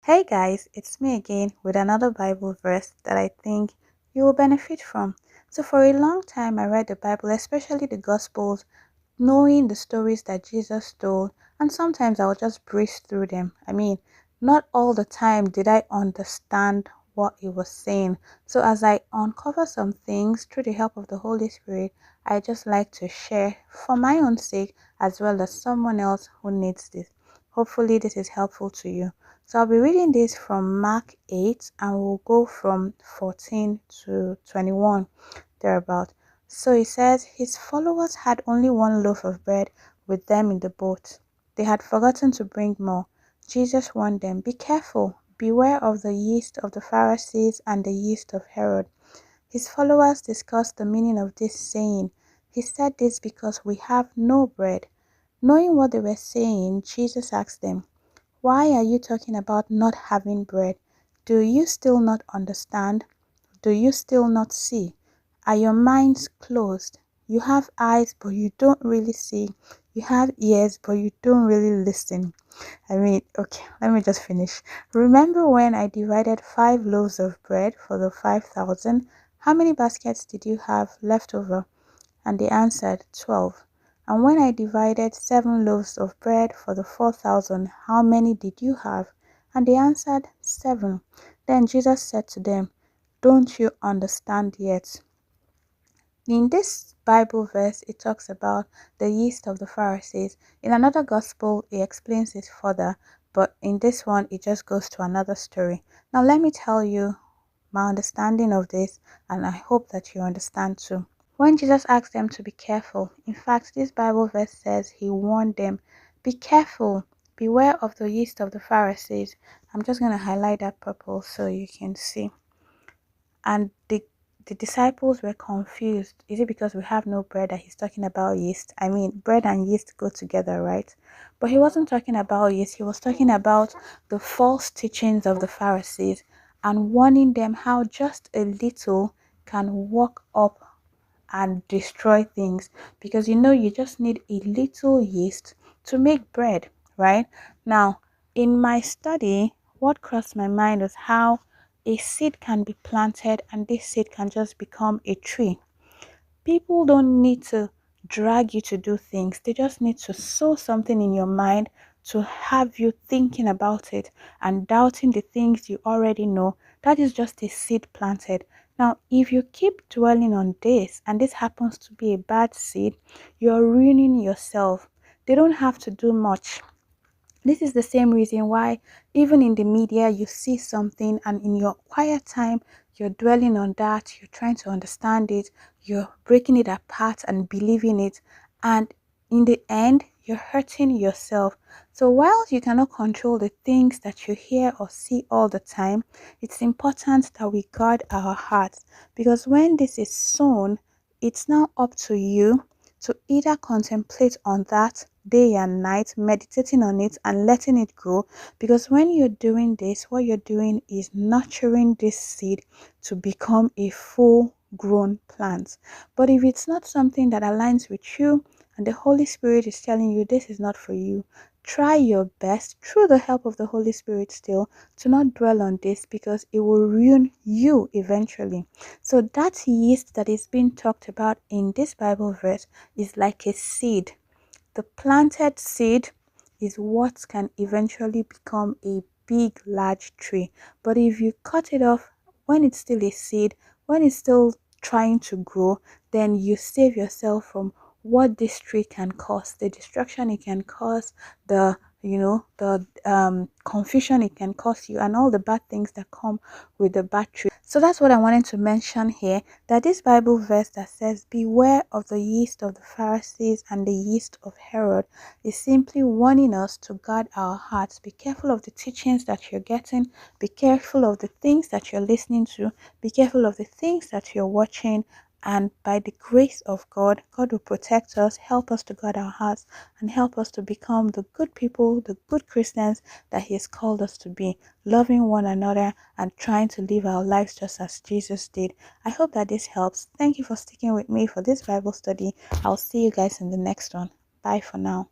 Hey guys, it's me again with another Bible verse that I think you will benefit from. So, for a long time, I read the Bible, especially the Gospels, knowing the stories that Jesus told, and sometimes I would just breeze through them. Not all the time did I understand what he was saying. So, as I uncover some things through the help of the Holy Spirit, I just like to share for my own sake as well as someone else who needs this. Hopefully, this is helpful to you. So I'll be reading this from Mark 8 and we'll go from 14 to 21 thereabout. So it says, his followers had only one loaf of bread with them in the boat. They had forgotten to bring more. Jesus warned them, be careful, beware of the yeast of the Pharisees and the yeast of Herod. His followers discussed the meaning of this saying. He said this because we have no bread. Knowing what they were saying, Jesus asked them, why are you talking about not having bread? Do you still not understand? Do you still not see? Are your minds closed? You have eyes, but you don't really see. You have ears, but you don't really listen. Okay, let me just finish. Remember when I divided 5 loaves of bread for the 5,000? How many baskets did you have left over? And they answered, 12. And when I divided 7 loaves of bread for the 4,000, how many did you have? And they answered, 7. Then Jesus said to them, don't you understand yet? In this Bible verse, it talks about the yeast of the Pharisees. In another gospel, it explains it further, but in this one, it just goes to another story. Now, let me tell you my understanding of this, and I hope that you understand too. When Jesus asked them to be careful, in fact, this Bible verse says he warned them, be careful, beware of the yeast of the Pharisees. I'm just going to highlight that purple so you can see. And the disciples were confused. Is it because we have no bread that he's talking about yeast? Bread and yeast go together, right? But he wasn't talking about yeast. He was talking about the false teachings of the Pharisees and warning them how just a little can walk up and destroy things, because you just need a little yeast to make bread, right? Now, in my study, what crossed my mind was how a seed can be planted and this seed can just become a tree. People don't need to drag you to do things. They just need to sow something in your mind to have you thinking about it and doubting the things you already know. That is just a seed planted. Now, if you keep dwelling on this and this happens to be a bad seed, you're ruining yourself. They don't have to do much. This is the same reason why even in the media you see something and in your quiet time you're dwelling on that, you're trying to understand it, you're breaking it apart and believing it, and in the end you're hurting yourself. So while you cannot control the things that you hear or see all the time, it's important that we guard our hearts, because when this is sown, it's now up to you to either contemplate on that day and night, meditating on it and letting it grow. Because when you're doing this, what you're doing is nurturing this seed to become a full grown plant. But if it's not something that aligns with you and the Holy Spirit is telling you this is not for you, try your best through the help of the Holy Spirit still to not dwell on this, because it will ruin you eventually. So that yeast that is being talked about in this Bible verse is like a seed. The planted seed is what can eventually become a big, large tree. But if you cut it off when it's still a seed, when it's still trying to grow, then you save yourself from what this tree can cause, the destruction it can cause, the confusion it can cause you, and all the bad things that come with the bad tree. So that's what I wanted to mention here, that this Bible verse that says beware of the yeast of the Pharisees and the yeast of Herod is simply warning us to guard our hearts. Be careful of the teachings that you're getting, be careful of the things that you're listening to, be careful of the things that you're watching, and by the grace of God, God will protect us, help us to guard our hearts, and help us to become the good people, the good Christians that He has called us to be, loving one another and trying to live our lives just as Jesus did. I hope that this helps. Thank you for sticking with me for this Bible study. I'll see you guys in the next one. Bye for now.